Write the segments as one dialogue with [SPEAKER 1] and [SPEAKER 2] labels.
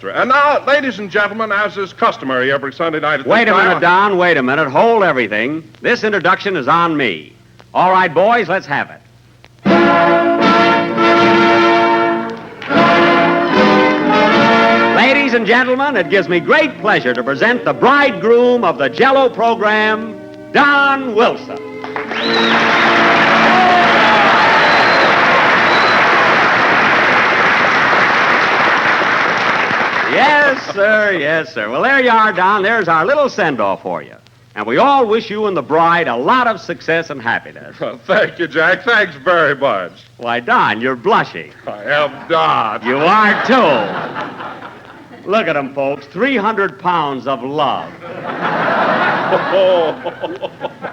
[SPEAKER 1] And now, ladies and gentlemen, as is customary every Sunday night at
[SPEAKER 2] Wait
[SPEAKER 1] this
[SPEAKER 2] a
[SPEAKER 1] time...
[SPEAKER 2] minute, Don. Wait a minute. Hold everything. This introduction is on me. All right, boys, let's have it. Ladies and gentlemen, it gives me great pleasure to present the bridegroom of the Jell-O program, Don Wilson. Yes, sir. Yes, sir. Well, there you are, Don. There's our little send-off for you. And we all wish you and the bride a lot of success and happiness.
[SPEAKER 1] Well, thank you, Jack. Thanks very much.
[SPEAKER 2] Why, Don, you're blushing.
[SPEAKER 1] I am Don.
[SPEAKER 2] You are, too. Look at them, folks. 300 pounds of love.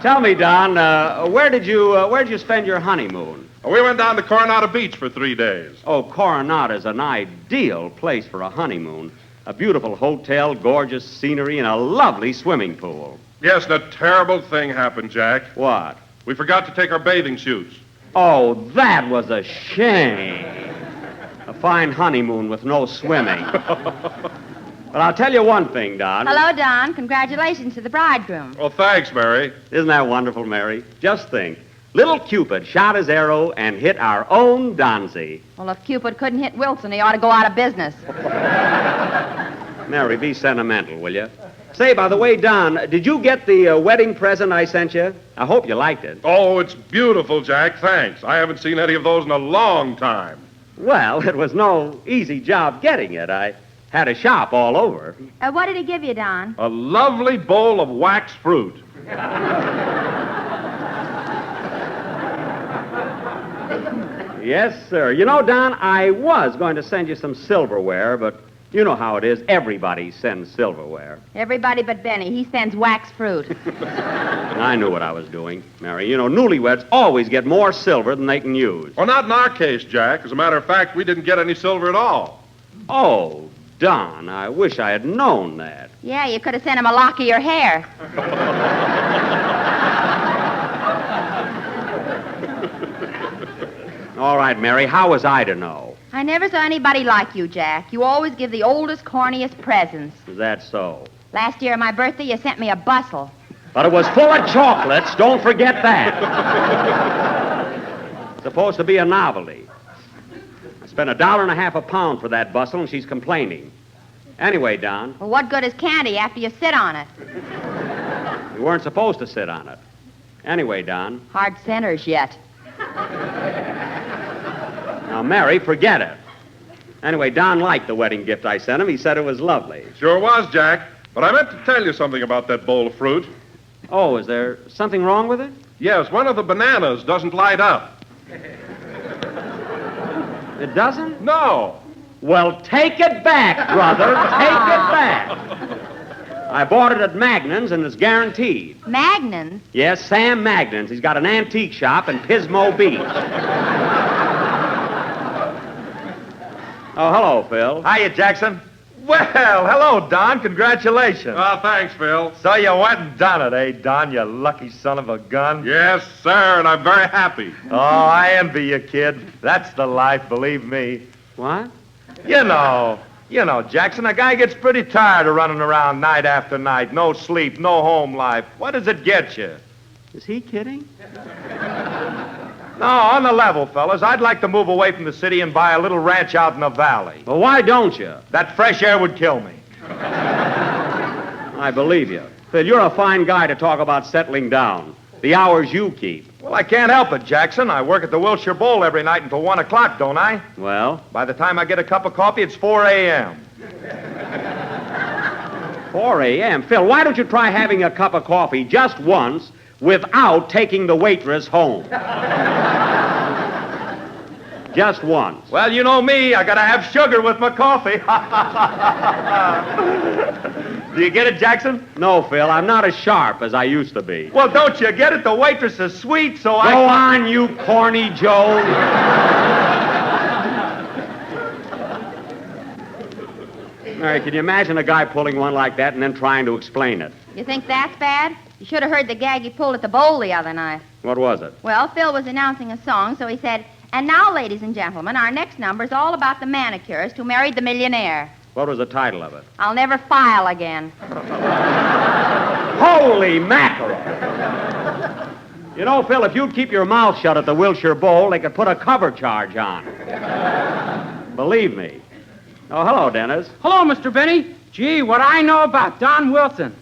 [SPEAKER 2] Tell me, Don, where did you spend your honeymoon?
[SPEAKER 1] We went down to Coronado Beach for 3 days.
[SPEAKER 2] Oh, Coronado is an ideal place for a honeymoon. A beautiful hotel, gorgeous scenery, and a lovely swimming pool.
[SPEAKER 1] Yes, and a terrible thing happened, Jack.
[SPEAKER 2] What?
[SPEAKER 1] We forgot to take our bathing suits.
[SPEAKER 2] Oh, that was a shame. A fine honeymoon with no swimming. But I'll tell you one thing, Don.
[SPEAKER 3] Hello, Don. Congratulations to the bridegroom.
[SPEAKER 1] Well, thanks, Mary.
[SPEAKER 2] Isn't that wonderful, Mary? Just think. Little Cupid shot his arrow and hit our own Donzie.
[SPEAKER 3] Well, if Cupid couldn't hit Wilson, he ought to go out of business.
[SPEAKER 2] Mary, be sentimental, will you? Say, by the way, Don, did you get the wedding present I sent you? I hope you liked it.
[SPEAKER 1] Oh, it's beautiful, Jack. Thanks. I haven't seen any of those in a long time.
[SPEAKER 2] Well, it was no easy job getting it. I had to shop all over.
[SPEAKER 3] What did he give you, Don?
[SPEAKER 1] A lovely bowl of wax fruit.
[SPEAKER 2] Yes, sir. You know, Don, I was going to send you some silverware, but you know how it is. Everybody sends silverware.
[SPEAKER 3] Everybody but Benny. He sends wax fruit.
[SPEAKER 2] I knew what I was doing, Mary. You know, newlyweds always get more silver than they can use.
[SPEAKER 1] Well, not in our case, Jack. As a matter of fact, we didn't get any silver at all.
[SPEAKER 2] Oh, Don, I wish I had known that.
[SPEAKER 3] Yeah, you could have sent him a lock of your hair.
[SPEAKER 2] All right, Mary, how was I to know?
[SPEAKER 3] I never saw anybody like you, Jack. You always give the oldest, corniest presents.
[SPEAKER 2] Is that so?
[SPEAKER 3] Last year on my birthday, you sent me a bustle.
[SPEAKER 2] But it was full of chocolates. Don't forget that. Supposed to be a novelty. I spent $1.50 a pound for that bustle, and she's complaining. Anyway, Don.
[SPEAKER 3] Well, what good is candy after you sit on it?
[SPEAKER 2] We weren't supposed to sit on it. Anyway, Don.
[SPEAKER 3] Hard centers yet.
[SPEAKER 2] Now, Mary, forget it. Anyway, Don liked the wedding gift I sent him. He said it was lovely.
[SPEAKER 1] Sure was, Jack. But I meant to tell you something about that bowl of fruit.
[SPEAKER 2] Oh, is there something wrong with it?
[SPEAKER 1] Yes, one of the bananas doesn't light up.
[SPEAKER 2] It doesn't?
[SPEAKER 1] No.
[SPEAKER 2] Well, take it back, brother. Take it back. I bought it at Magnan's, and it's guaranteed.
[SPEAKER 3] Magnan's?
[SPEAKER 2] Yes, Sam Magnan's. He's got an antique shop in Pismo Beach. Oh, hello, Phil.
[SPEAKER 4] Hiya, Jackson. Well, hello, Don. Congratulations.
[SPEAKER 1] Oh, thanks, Phil.
[SPEAKER 4] So you went and done it, eh, Don, you lucky son of a gun?
[SPEAKER 1] Yes, sir, and I'm very happy.
[SPEAKER 4] Oh, I envy you, kid. That's the life, believe me.
[SPEAKER 2] What?
[SPEAKER 4] You know, Jackson, a guy gets pretty tired of running around night after night. No sleep, no home life. What does it get you?
[SPEAKER 2] Is he kidding?
[SPEAKER 4] No, on the level, fellas, I'd like to move away from the city and buy a little ranch out in the valley.
[SPEAKER 2] Well, why don't you?
[SPEAKER 4] That fresh air would kill me.
[SPEAKER 2] I believe you. Phil, you're a fine guy to talk about settling down. The hours you keep.
[SPEAKER 4] Well, I can't help it, Jackson. I work at the Wilshire Bowl every night until 1 o'clock, don't I?
[SPEAKER 2] Well?
[SPEAKER 4] By the time I get a cup of coffee, it's 4 a.m.
[SPEAKER 2] 4 a.m.? Phil, why don't you try having a cup of coffee just once without taking the waitress home? Just once.
[SPEAKER 4] Well, you know me. I gotta have sugar with my coffee. Do you get it, Jackson?
[SPEAKER 2] No, Phil, I'm not as sharp as I used to be.
[SPEAKER 4] Well, don't you get it? The waitress is sweet, so
[SPEAKER 2] Go on, you corny Joe. Mary, can you imagine a guy pulling one like that and then trying to explain it?
[SPEAKER 3] You think that's bad? You should have heard the gag he pulled at the bowl the other night.
[SPEAKER 2] What was it?
[SPEAKER 3] Well, Phil was announcing a song, so he said, "And now, ladies and gentlemen, our next number is all about the manicurist who married the millionaire."
[SPEAKER 2] What was the title of it?
[SPEAKER 3] I'll never file again.
[SPEAKER 2] Holy mackerel! You know, Phil, if you'd keep your mouth shut at the Wilshire Bowl, they could put a cover charge on. Believe me. Oh, hello, Dennis.
[SPEAKER 5] Hello, Mr. Benny. Gee, what I know about Don Wilson.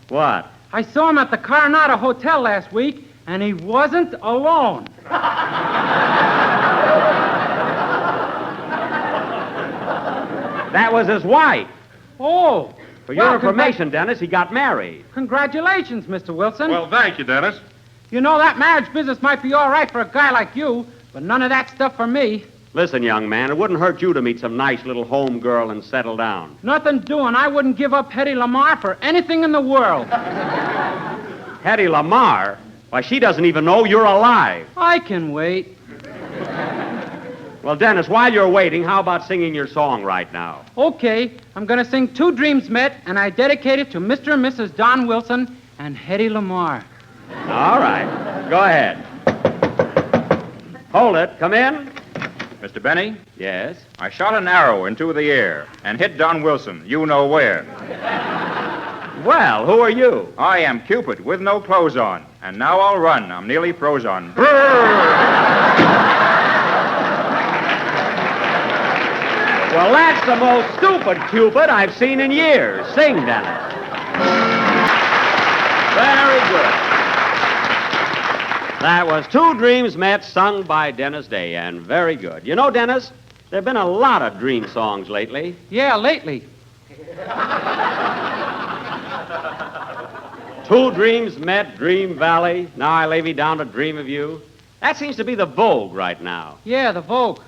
[SPEAKER 2] What?
[SPEAKER 5] I saw him at the Coronado Hotel last week, and he wasn't alone.
[SPEAKER 2] That was his wife.
[SPEAKER 5] Oh.
[SPEAKER 2] For your
[SPEAKER 5] Well,
[SPEAKER 2] information, Dennis, he got married.
[SPEAKER 5] Congratulations, Mr. Wilson.
[SPEAKER 1] Well, thank you, Dennis.
[SPEAKER 5] You know, that marriage business might be all right for a guy like you, but none of that stuff for me.
[SPEAKER 2] Listen, young man, it wouldn't hurt you to meet some nice little home girl and settle down.
[SPEAKER 5] Nothing doing. I wouldn't give up Hetty Lamar for anything in the world.
[SPEAKER 2] Hetty Lamar? Why, she doesn't even know you're alive.
[SPEAKER 5] I can wait.
[SPEAKER 2] Well, Dennis, while you're waiting, how about singing your song right now?
[SPEAKER 5] Okay, I'm going to sing Two Dreams Met, and I dedicate it to Mr. and Mrs. Don Wilson and Hetty Lamar.
[SPEAKER 2] All right. Go ahead. Hold it. Come in.
[SPEAKER 6] Mr. Benny,
[SPEAKER 2] Yes.
[SPEAKER 6] I shot an arrow into the air and hit Don Wilson, you know where.
[SPEAKER 2] Well, who are you?
[SPEAKER 6] I am Cupid with no clothes on, and now I'll run. I'm nearly froze on.
[SPEAKER 2] Well, that's the most stupid Cupid I've seen in years. Sing, Dennis. Very good. That was Two Dreams Met, sung by Dennis Day, and very good. You know, Dennis, there have been a lot of dream songs lately.
[SPEAKER 5] Yeah, lately.
[SPEAKER 2] Two dreams met, Dream Valley. Now I lay me down to dream of you. That seems to be the vogue right now.
[SPEAKER 5] Yeah, the Vogue.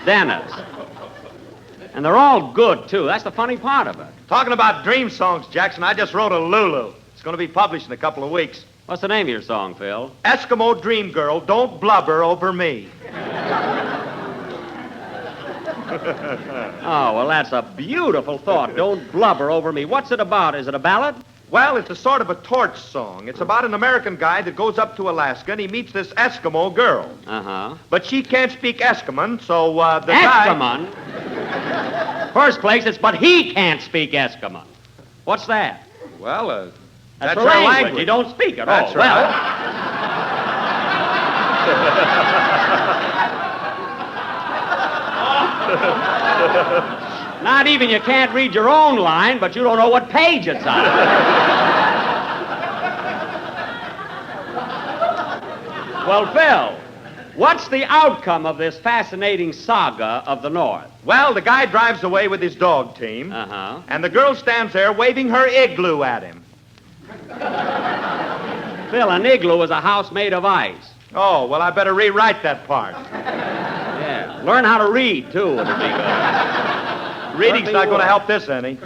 [SPEAKER 2] Dennis. And they're all good, too. That's the funny part of it.
[SPEAKER 4] Talking about dream songs, Jackson, I just wrote a Lulu. It's going to be published in a couple of weeks.
[SPEAKER 2] What's the name of your song, Phil?
[SPEAKER 4] Eskimo Dream Girl, don't blubber over me.
[SPEAKER 2] Oh, well, that's a beautiful thought. Don't blubber over me. What's it about? Is it a ballad?
[SPEAKER 4] Well, it's a sort of a torch song. It's about an American guy that goes up to Alaska and he meets this Eskimo girl.
[SPEAKER 2] Uh-huh.
[SPEAKER 4] But she can't speak Eskimo, so the guy...
[SPEAKER 2] Eskimo? First place, it's but he can't speak Eskimo. What's that?
[SPEAKER 4] Well,
[SPEAKER 2] That's
[SPEAKER 4] her
[SPEAKER 2] a language.
[SPEAKER 4] language.
[SPEAKER 2] You don't speak at
[SPEAKER 4] That's
[SPEAKER 2] all.
[SPEAKER 4] right.
[SPEAKER 2] Well, not even you can't read your own line, but you don't know what page it's on. Well, Phil, what's the outcome of this fascinating saga of the North?
[SPEAKER 4] Well, the guy drives away with his dog team,
[SPEAKER 2] Uh-huh.
[SPEAKER 4] and the girl stands there waving her igloo at him.
[SPEAKER 2] Phil, an igloo is a house made of ice.
[SPEAKER 4] Oh, well, I better rewrite that part.
[SPEAKER 2] Yeah. Learn how to read, too. It'll be good.
[SPEAKER 4] Reading's
[SPEAKER 2] Certainly
[SPEAKER 4] not going to
[SPEAKER 2] will.
[SPEAKER 4] help this any.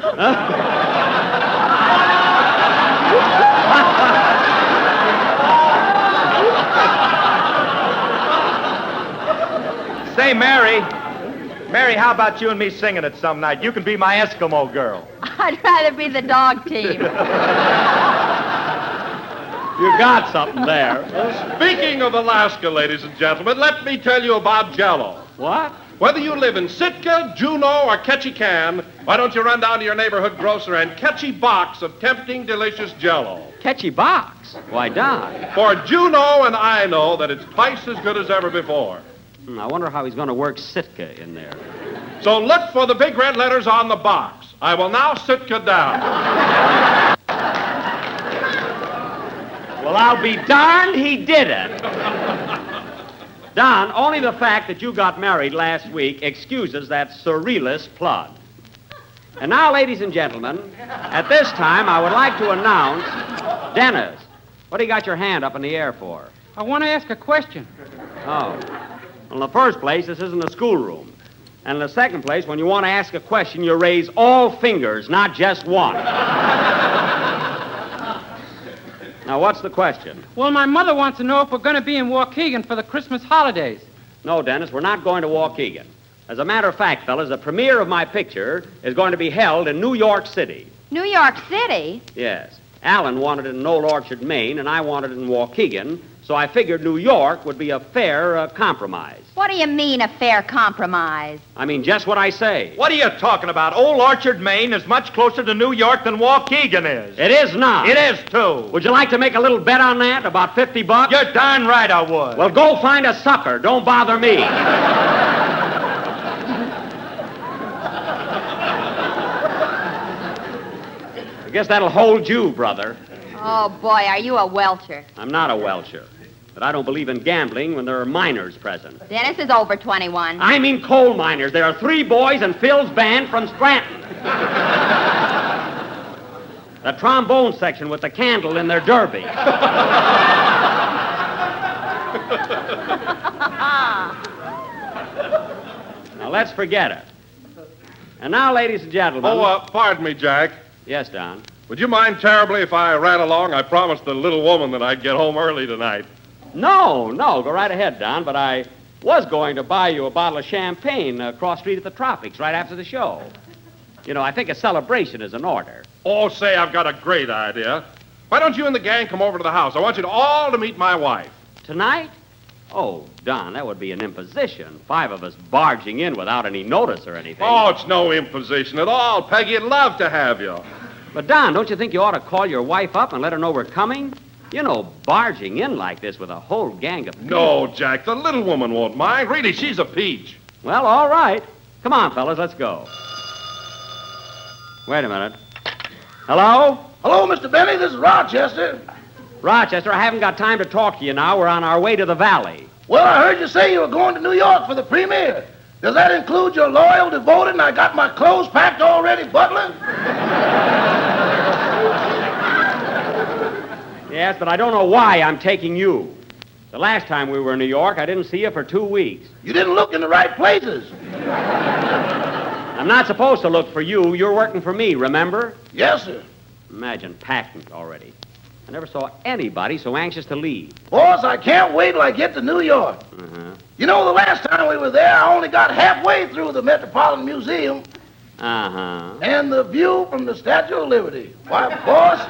[SPEAKER 4] Say, Mary, how about you and me singing it some night? You can be my Eskimo girl.
[SPEAKER 3] I'd rather be the dog team.
[SPEAKER 2] You got something there.
[SPEAKER 1] Speaking of Alaska, ladies and gentlemen, let me tell you about Jell-O.
[SPEAKER 2] What?
[SPEAKER 1] Whether you live in Sitka, Juneau, or Ketchikan, why don't you run down to your neighborhood grocer and catch a box of tempting, delicious Jell-O?
[SPEAKER 2] Catchy box. Why, Don?
[SPEAKER 1] For Juneau and I know that it's twice as good as ever before.
[SPEAKER 2] I wonder how he's going to work Sitka in there.
[SPEAKER 1] So look for the big red letters on the box. I will now Sitka down.
[SPEAKER 2] Well, I'll be darned he did it. Don, only the fact that you got married last week excuses that surrealist plug. And now, ladies and gentlemen, at this time, I would like to announce... Dennis, what do you got your hand up in the air for?
[SPEAKER 5] I want to ask a question.
[SPEAKER 2] Oh. Well, in the first place, this isn't a schoolroom. And in the second place, when you want to ask a question, you raise all fingers, not just one. Now, what's the question?
[SPEAKER 5] Well, my mother wants to know if we're going to be in Waukegan for the Christmas holidays.
[SPEAKER 2] No, Dennis, we're not going to Waukegan. As a matter of fact, fellas, the premiere of my picture is going to be held in New York City.
[SPEAKER 3] New York City?
[SPEAKER 2] Yes. Alan wanted it in Old Orchard, Maine, and I wanted it in Waukegan, So I figured New York would be a fair compromise.
[SPEAKER 3] What do you mean, a fair compromise?
[SPEAKER 2] I mean, just what I say.
[SPEAKER 4] What are you talking about? Old Orchard, Maine is much closer to New York than Waukegan is.
[SPEAKER 2] It is not.
[SPEAKER 4] It is, too.
[SPEAKER 2] Would you like to make a little bet on that? About $50?
[SPEAKER 4] You're darn right I would.
[SPEAKER 2] Well, go find a sucker. Don't bother me. I guess that'll hold you, brother.
[SPEAKER 3] Oh, boy, are you a welcher.
[SPEAKER 2] I'm not a welcher. But I don't believe in gambling when there are minors present.
[SPEAKER 3] Dennis is over 21.
[SPEAKER 2] I mean coal miners. There are 3 boys in Phil's band from Scranton. The trombone section with the candle in their derby. Now, let's forget it. And now, ladies and gentlemen...
[SPEAKER 1] Pardon me, Jack.
[SPEAKER 2] Yes, Don?
[SPEAKER 1] Would you mind terribly if I ran along? I promised the little woman that I'd get home early tonight.
[SPEAKER 2] No, go right ahead, Don, but I was going to buy you a bottle of champagne across street at the Tropics right after the show. You know, I think a celebration is in order.
[SPEAKER 1] Oh, say, I've got a great idea. Why don't you and the gang come over to the house? I want you all to meet my wife.
[SPEAKER 2] Tonight? Oh, Don, that would be an imposition. 5 of us barging in without any notice or anything.
[SPEAKER 1] Oh, it's no imposition at all. Peggy'd love to have you.
[SPEAKER 2] But, Don, don't you think you ought to call your wife up and let her know we're coming? You know, barging in like this with a whole gang of people.
[SPEAKER 1] No, Jack, the little woman won't mind. Really, she's a peach.
[SPEAKER 2] Well, all right. Come on, fellas, let's go. Wait a minute. Hello?
[SPEAKER 7] Hello, Mr. Benny. This is Rochester.
[SPEAKER 2] Rochester, I haven't got time to talk to you now. We're on our way to the valley.
[SPEAKER 7] Well, I heard you say you were going to New York for the premiere. Does that include your loyal, devoted, and I got my clothes packed already, butler?
[SPEAKER 2] Yes, but I don't know why I'm taking you. The last time we were in New York, I didn't see you for 2 weeks.
[SPEAKER 7] You didn't look in the right places.
[SPEAKER 2] I'm not supposed to look for you. You're working for me, remember?
[SPEAKER 7] Yes, sir.
[SPEAKER 2] Imagine packing already. I never saw anybody so anxious to leave.
[SPEAKER 7] Boss, I can't wait till I get to New York. You know, the last time we were there, I only got halfway through the Metropolitan Museum and the view from the Statue of Liberty. Why, boss,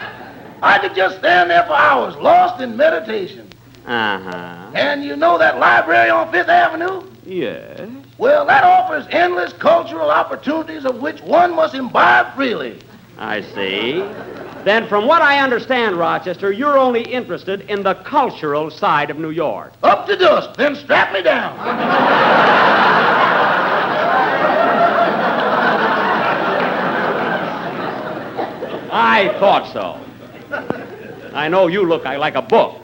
[SPEAKER 7] I could just stand there for hours, lost in meditation. And you know that library on Fifth Avenue?
[SPEAKER 2] Yes.
[SPEAKER 7] Well, that offers endless cultural opportunities of which one must imbibe freely.
[SPEAKER 2] I see. Then, from what I understand, Rochester, you're only interested in the cultural side of New York.
[SPEAKER 7] Up to dust, then strap me down.
[SPEAKER 2] I thought so. I know you look like a book.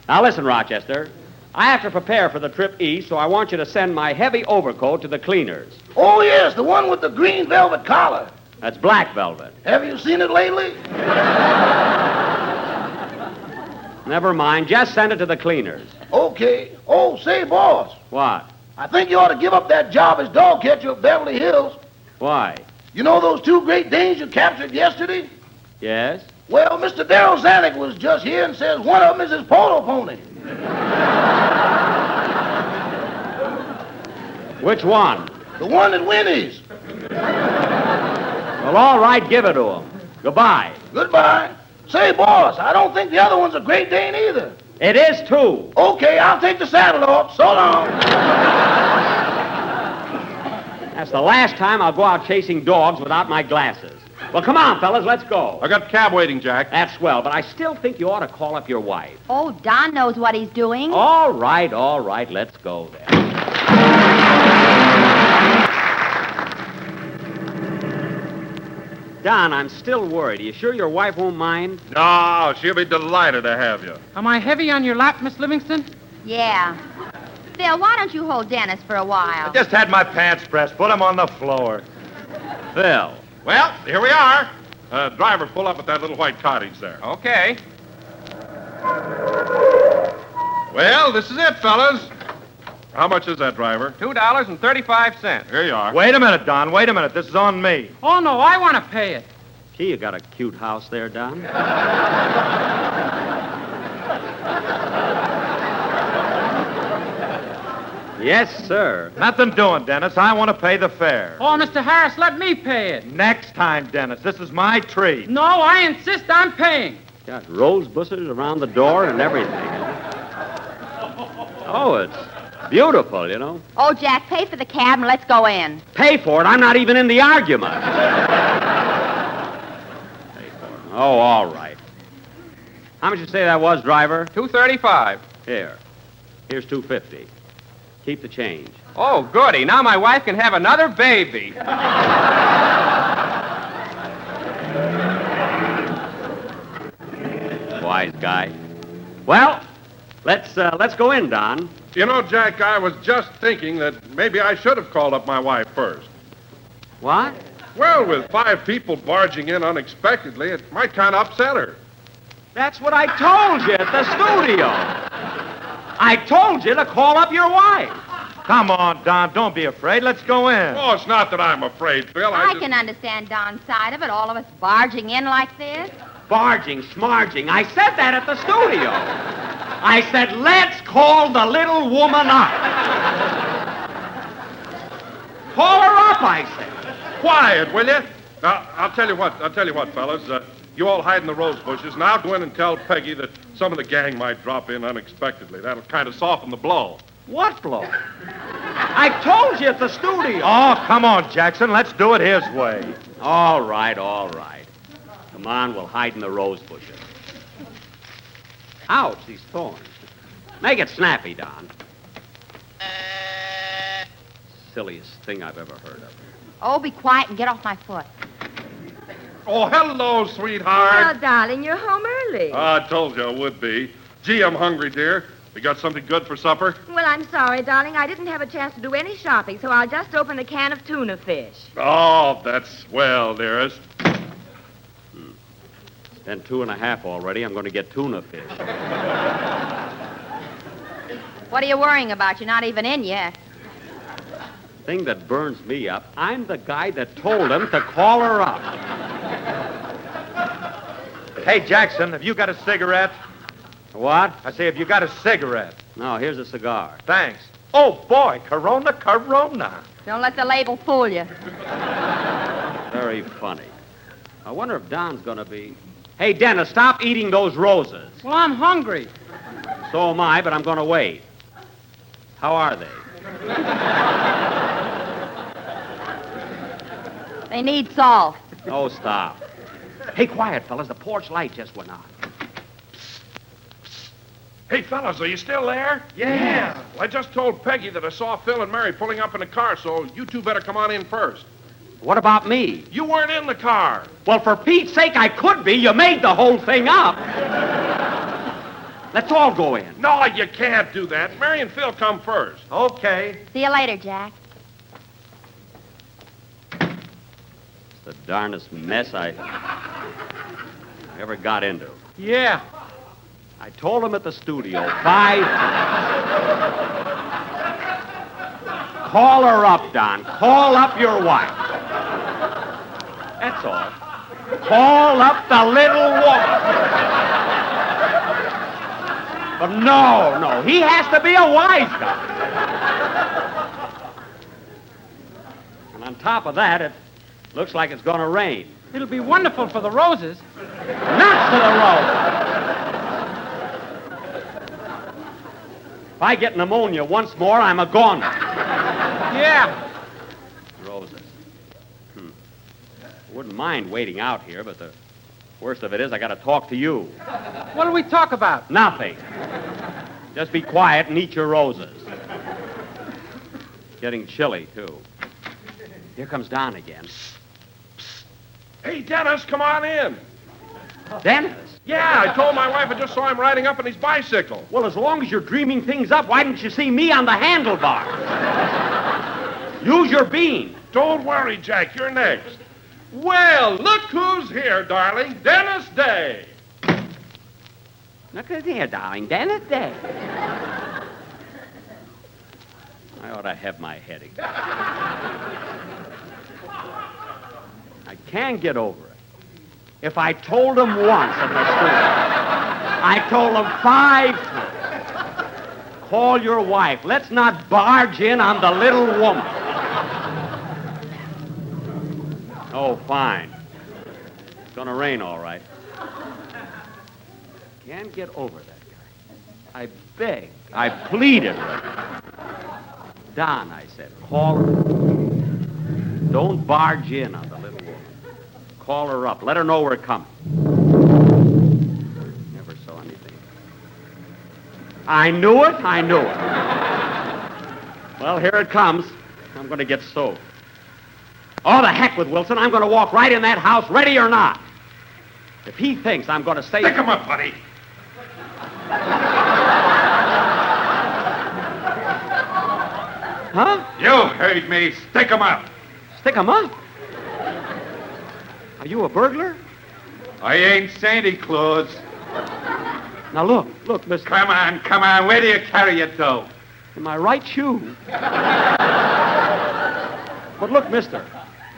[SPEAKER 2] Now, listen, Rochester. I have to prepare for the trip east, so I want you to send my heavy overcoat to the cleaners.
[SPEAKER 7] Oh, yes, the one with the green velvet collar.
[SPEAKER 2] That's black velvet.
[SPEAKER 7] Have you seen it lately?
[SPEAKER 2] Never mind. Just send it to the cleaners.
[SPEAKER 7] Okay. Oh, say, boss,
[SPEAKER 2] What?
[SPEAKER 7] I think you ought to give up that job as dog catcher at Beverly Hills.
[SPEAKER 2] Why?
[SPEAKER 7] You know those 2 Great Danes you captured yesterday?
[SPEAKER 2] Yes?
[SPEAKER 7] Well, Mr. Darrell Zanuck was just here and says one of them is his polo pony.
[SPEAKER 2] Which one?
[SPEAKER 7] The one at Winnie's.
[SPEAKER 2] Well, all right, give it to him. Goodbye.
[SPEAKER 7] Goodbye. Say, boss, I don't think the other one's a Great Dane either.
[SPEAKER 2] It is too.
[SPEAKER 7] Okay, I'll take the saddle off. So long.
[SPEAKER 2] That's the last time I'll go out chasing dogs without my glasses. Well, come on, fellas, let's go.
[SPEAKER 1] I got cab waiting, Jack.
[SPEAKER 2] That's swell, but I still think you ought to call up your wife.
[SPEAKER 3] Oh, Don knows what he's doing.
[SPEAKER 2] All right, let's go then. Don, I'm still worried. Are you sure your wife won't mind?
[SPEAKER 1] No, she'll be delighted to have you.
[SPEAKER 5] Am I heavy on your lap, Miss Livingston?
[SPEAKER 3] Yeah. Phil, why don't you hold Dennis for a while?
[SPEAKER 4] I just had my pants pressed. Put them on the floor.
[SPEAKER 2] Phil.
[SPEAKER 1] Well, here we are. Driver, pull up at that little white cottage there.
[SPEAKER 6] Okay.
[SPEAKER 1] Well, this is it, fellas. How much is that, driver?
[SPEAKER 6] $2.35.
[SPEAKER 1] Here you are.
[SPEAKER 4] Wait a minute, Don. Wait a minute. This is on me.
[SPEAKER 5] Oh, no, I want to pay it.
[SPEAKER 2] Gee, you got a cute house there, Don. Yes, sir.
[SPEAKER 4] Nothing doing, Dennis. I want to pay the fare.
[SPEAKER 5] Oh, Mr. Harris, let me pay it.
[SPEAKER 4] Next time, Dennis. This is my treat.
[SPEAKER 5] No, I insist I'm paying.
[SPEAKER 2] Got rose bushes around the door and everything. Oh, it's beautiful, you know.
[SPEAKER 3] Oh, Jack, pay for the cab and let's go in.
[SPEAKER 2] Pay for it? I'm not even in the argument. Pay for it. Oh, all right. How much you say that was, driver?
[SPEAKER 5] $2.35.
[SPEAKER 2] Here. Here's $2.50. Keep the change.
[SPEAKER 5] Oh, goody. Now my wife can have another baby.
[SPEAKER 2] Wise guy. Well, let's go in, Don.
[SPEAKER 1] You know, Jack, I was just thinking that maybe I should have called up my wife first.
[SPEAKER 2] What?
[SPEAKER 1] Well, with 5 people barging in unexpectedly, it might kind of upset her.
[SPEAKER 2] That's what I told you at the studio. I told you to call up your wife.
[SPEAKER 4] Come on, Don. Don't be afraid. Let's go in.
[SPEAKER 1] Oh, it's not that I'm afraid, Phil.
[SPEAKER 3] I can understand Don's side of it, all of us barging in like this.
[SPEAKER 2] Barging, smarging. I said that at the studio. I said, let's call the little woman up. Call her up, I said.
[SPEAKER 1] Quiet, will you? Now, I'll tell you what, fellas. You all hide in the rose bushes, and I'll go in and tell Peggy that some of the gang might drop in unexpectedly. That'll kind of soften the blow.
[SPEAKER 2] What blow? I told you at the studio.
[SPEAKER 4] Oh, come on, Jackson. Let's do it his way.
[SPEAKER 2] All right, all right. Come on, we'll hide in the rose bushes. Ouch, these thorns. Make it snappy, Don. Silliest thing I've ever heard of.
[SPEAKER 3] Oh, be quiet and get off my foot.
[SPEAKER 1] Oh, hello, sweetheart.
[SPEAKER 8] Oh, darling, you're home early.
[SPEAKER 1] I told you I would be. Gee, I'm hungry, dear. We got something good for supper?
[SPEAKER 8] Well, I'm sorry, darling. I didn't have a chance to do any shopping, so I'll just open a can of tuna fish.
[SPEAKER 1] Oh, that's swell, dearest.
[SPEAKER 2] Spent 2.5 already. I'm going to get tuna fish.
[SPEAKER 3] What are you worrying about? You're not even in yet.
[SPEAKER 2] Thing that burns me up, I'm the guy that told him to call her up.
[SPEAKER 4] Hey, Jackson, have you got a cigarette?
[SPEAKER 2] What?
[SPEAKER 4] I say, have you got a cigarette?
[SPEAKER 2] No, here's a cigar.
[SPEAKER 4] Thanks. Oh, boy, Corona.
[SPEAKER 3] Don't let the label fool you.
[SPEAKER 2] Very funny. I wonder if Don's going to be... Hey, Dennis, stop eating those roses.
[SPEAKER 5] Well, I'm hungry.
[SPEAKER 2] So am I, but I'm going to wait. How are they?
[SPEAKER 3] They need salt.
[SPEAKER 2] Oh, stop. Hey, quiet, fellas. The porch light just went on.
[SPEAKER 1] Hey, fellas, are you still there?
[SPEAKER 4] Yeah.
[SPEAKER 1] Well, I just told Peggy that I saw Phil and Mary pulling up in a car, so you two better come on in first.
[SPEAKER 2] What about me?
[SPEAKER 1] You weren't in the car.
[SPEAKER 2] Well, for Pete's sake, I could be. You made the whole thing up. Let's all go in.
[SPEAKER 1] No, you can't do that. Mary and Phil come first.
[SPEAKER 4] Okay.
[SPEAKER 3] See you later, Jack.
[SPEAKER 2] It's the darndest mess I ever got into.
[SPEAKER 5] Yeah.
[SPEAKER 2] I told him at the studio 5 times. Call her up, Don. Call up your wife. That's all. Call up the little woman. But no, he has to be a wise guy. And on top of that, it looks like it's going to rain.
[SPEAKER 5] It'll be wonderful for the roses.
[SPEAKER 2] Not for the roses. If I get pneumonia once more, I'm a goner.
[SPEAKER 5] Yeah.
[SPEAKER 2] Roses. Wouldn't mind waiting out here, but the worst of it is I got to talk to you.
[SPEAKER 5] What'll we talk about?
[SPEAKER 2] Nothing. Just be quiet and eat your roses. Getting chilly, too. Here comes Don again.
[SPEAKER 1] Hey, Dennis, come on in.
[SPEAKER 2] Dennis?
[SPEAKER 1] Yeah, I told my wife I just saw him riding up on his bicycle.
[SPEAKER 2] Well, as long as you're dreaming things up, why didn't you see me on the handlebar? Use your bean.
[SPEAKER 1] Don't worry, Jack, you're next. Well, look who's here, darling. Dennis Day.
[SPEAKER 2] Look at here, darling. Dennis Day. I ought to have my head again. I can't get over it. If I told him once in the store, I told him 5 times. Call your wife. Let's not barge in on the little woman. Oh, fine. It's gonna rain, all right. Can't get over that guy. I begged. I pleaded with her. Don, I said, call her. Don't barge in on the little woman. Call her up. Let her know we're coming. Never saw anything. I knew it. I knew it. Well, here it comes. I'm going to get soaked. Oh, the heck with Wilson. I'm going to walk right in that house, ready or not. If he thinks I'm going to say...
[SPEAKER 1] Pick him up, buddy.
[SPEAKER 2] Huh?
[SPEAKER 6] You heard me. Stick him up.
[SPEAKER 2] Stick him up? Are you a burglar?
[SPEAKER 6] I ain't Santa Claus.
[SPEAKER 2] Now, look, mister.
[SPEAKER 6] Come on. Where do you carry your dough?
[SPEAKER 2] In my right shoe. But look, mister,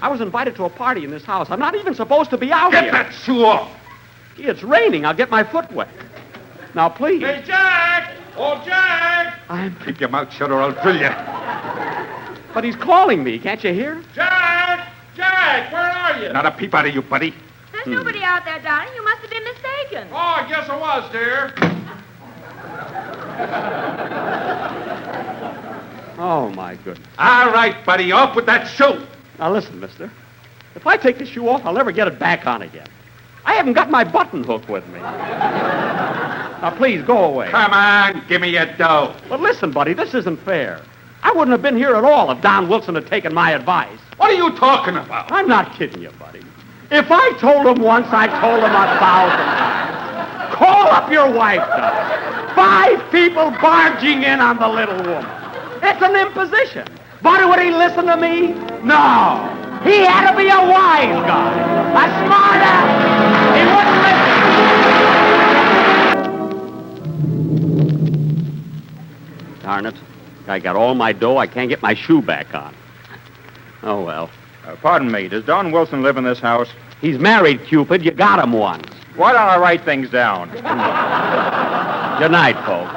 [SPEAKER 2] I was invited to a party in this house. I'm not even supposed to be out
[SPEAKER 6] Get
[SPEAKER 2] here.
[SPEAKER 6] that shoe off.
[SPEAKER 2] It's raining. I'll get my foot wet. Now, please.
[SPEAKER 1] Hey, Jack! Oh, Jack!
[SPEAKER 6] Keep your mouth shut or I'll drill you.
[SPEAKER 2] But he's calling me. Can't you hear?
[SPEAKER 1] Jack! Jack, where are you?
[SPEAKER 6] Not a peep out of you, buddy.
[SPEAKER 8] There's nobody out there, darling. You must have been mistaken.
[SPEAKER 1] Oh, I guess I was, dear.
[SPEAKER 2] Oh, my goodness.
[SPEAKER 6] All right, buddy. Off with that shoe.
[SPEAKER 2] Now, listen, mister. If I take the shoe off, I'll never get it back on again. I haven't got my button hook with me. Now, please, go away.
[SPEAKER 6] Come on. Give me your dough.
[SPEAKER 2] But listen, buddy, this isn't fair. I wouldn't have been here at all if Don Wilson had taken my advice.
[SPEAKER 6] What are you talking about?
[SPEAKER 2] I'm not kidding you, buddy. If I told him once, I told him 1,000 times. Call up your wife, Don. 5 people barging in on the little woman. It's an imposition. But would he listen to me? No. He had to be a wise guy, a smart ass. He wouldn't listen. Darn it. I got all my dough. I can't get my shoe back on. Oh, well.
[SPEAKER 6] Pardon me. Does Don Wilson live in this house?
[SPEAKER 2] He's married, Cupid. You got him once.
[SPEAKER 6] Why don't I write things down?
[SPEAKER 2] Good night, folks.